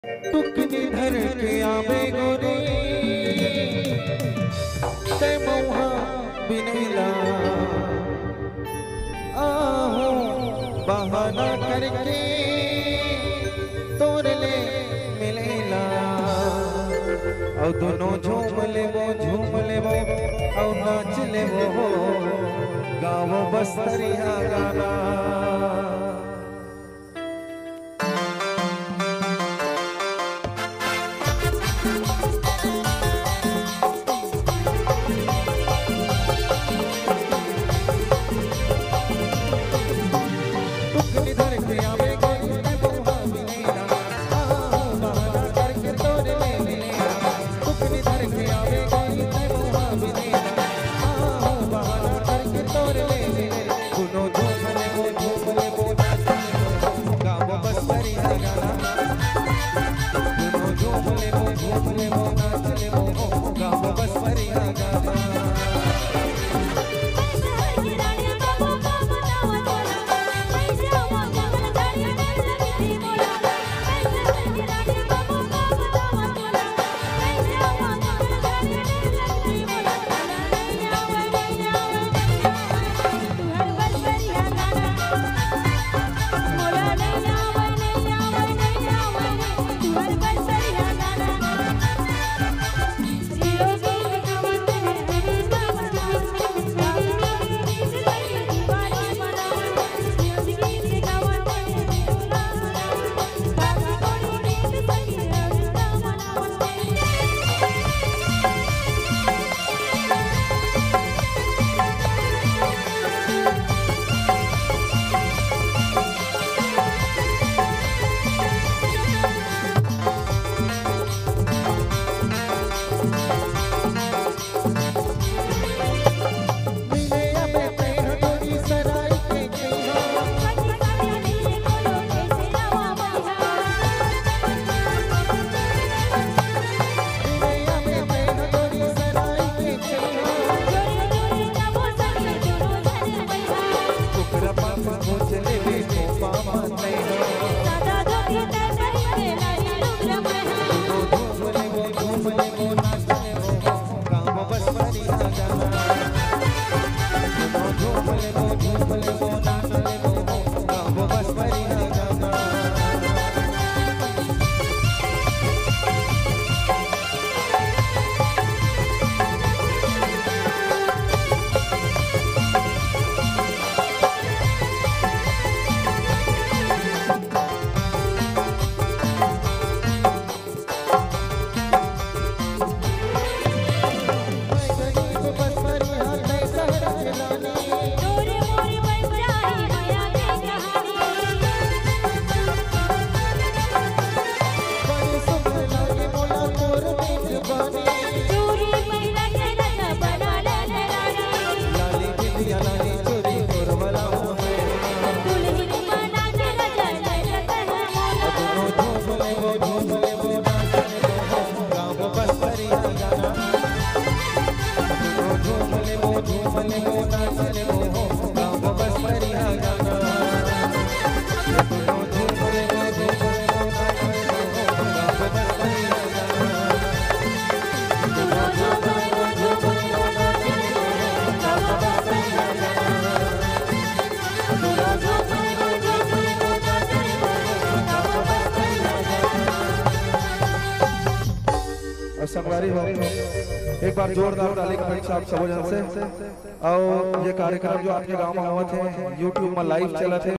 टुकनी धर के आवे गोरी ते मौहा बिनेला आहो बहाना करके तोर ले मिलेला और दोनों झूम ले वो और नाच ले वो गाँव बस्तरिया गाना। संगवारी हो एक बार जोरदार ताली का परीक्षा आप सब जन से। और ये कार्यक्रम जो आपके गांव में हुआ थे YouTube में लाइव चला थे।